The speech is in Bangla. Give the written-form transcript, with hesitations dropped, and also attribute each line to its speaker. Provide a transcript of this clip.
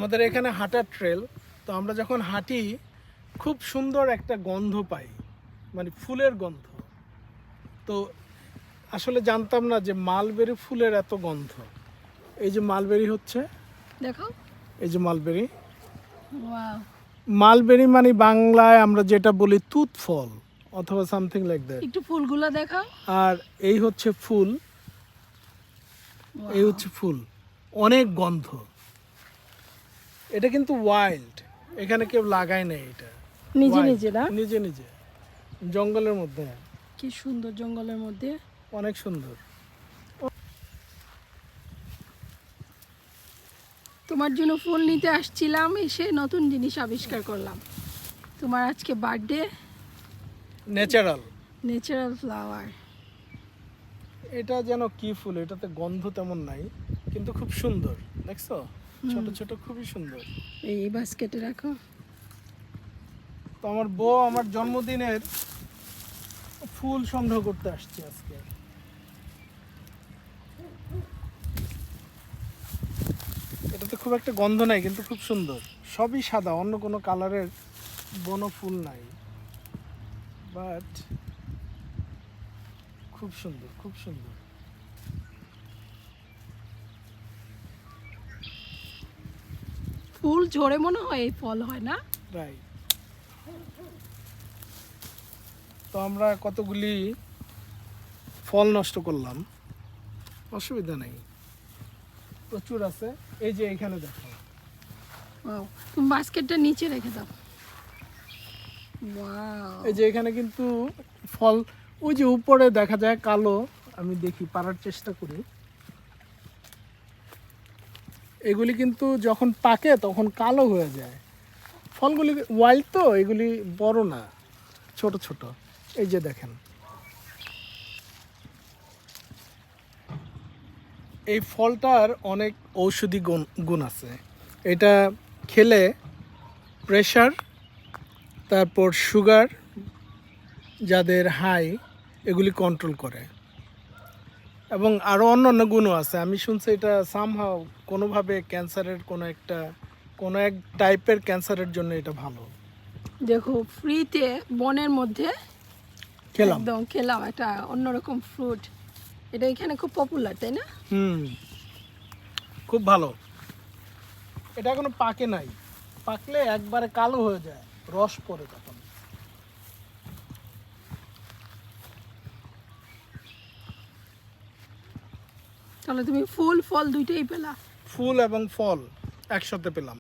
Speaker 1: আমাদের এখানে হাঁটার ট্রেল, তো আমরা যখন হাঁটি খুব সুন্দর একটা গন্ধ পাই, মানে ফুলের গন্ধ। তো আসলে জানতাম না যে মালবেরি ফুলের এত গন্ধ। এই যে মালবেরি হচ্ছে,
Speaker 2: দেখো,
Speaker 1: এই যে মালবেরি।
Speaker 2: ওয়াও,
Speaker 1: মালবেরি মানে বাংলায় আমরা যেটা বলি তুত ফল অথবা সামথিং লাইক দ্যাট।
Speaker 2: একটু ফুলগুলো দেখাও।
Speaker 1: আর এই হচ্ছে ফুল, এই হচ্ছে ফুল, অনেক গন্ধ। এটা কিন্তু ওয়াইল্ড, এখানে কেউ লাগায় নাই, এটা
Speaker 2: নিজে
Speaker 1: wild,
Speaker 2: নিজে না?
Speaker 1: নিজে নিজে জঙ্গলের মধ্যে।
Speaker 2: কি সুন্দর জঙ্গলের মধ্যে,
Speaker 1: অনেক সুন্দর।
Speaker 2: তোমার জন্য ফুল নিতে আসছিলাম, এসে নতুন জিনিস আবিষ্কার করলাম। তোমার আজকে বার্থডে,
Speaker 1: ন্যাচারাল।
Speaker 2: Natural flower.
Speaker 1: এটা যেন কি ফুল, এটাতে গন্ধ তেমন নাই কিন্তু খুব সুন্দর, দেখছো? ছোট ছোট, খুবই সুন্দর।
Speaker 2: এই বাস্কেটে রাখো।
Speaker 1: তো আমার বউ আমার জন্মদিনের ফুল সংগ্রহ করতে আসছে আজকে। এটাতে খুব একটা গন্ধ নাই কিন্তু খুব সুন্দর, সবই সাদা, অন্য কোনো কালারের বন ফুল নাই, বাট খুব সুন্দর, খুব সুন্দর।
Speaker 2: ফুল ঝরে মনে হয় এই ফল হয় না?
Speaker 1: রাইট। তো আমরা কতগুলি ফল নষ্ট করলাম, অসুবিধা নেই, প্রচুর আছে। এই যে এখানে দেখো,
Speaker 2: ওয়াও, তুমি বাস্কেটটা নিচে রেখে দাও। ওয়াও,
Speaker 1: এই যে এখানে কিন্তু ফল, ওই যে উপরে দেখা যায় কালো, আমি দেখি পারার চেষ্টা করি। এগুলি কিন্তু যখন পাকে তখন কালো হয়ে যায়। ফলগুলি ওয়াইল্ড, তো এগুলি বড় না, ছোট ছোট। এই যে দেখেন, এই ফলটার অনেক ঔষধি গুণ আছে। এটা খেলে প্রেশার, তারপর সুগার যাদের হাই, এগুলি কন্ট্রোল করে, এবং আরও অন্যান্য গুণও আছে। আমি শুনছি এটা সামহাও কোনোভাবে ক্যান্সারের কোনো এক টাইপের ক্যান্সারের জন্য এটা ভালো।
Speaker 2: দেখো, ফ্রিতে বনের মধ্যে
Speaker 1: খেলাম।
Speaker 2: একদম খেলাম একটা অন্যরকম ফ্রুট। এটা এখানে খুব পপুলার, তাই না?
Speaker 1: খুব ভালো। এটা এখনো পাকে নাই, পাকলে একবারে কালো হয়ে যায়, রস পড়ে তখন।
Speaker 2: তাহলে তুমি ফুল ফল দুইটাই পেলা।
Speaker 1: ফুল এবং ফল একসাথে পেলাম।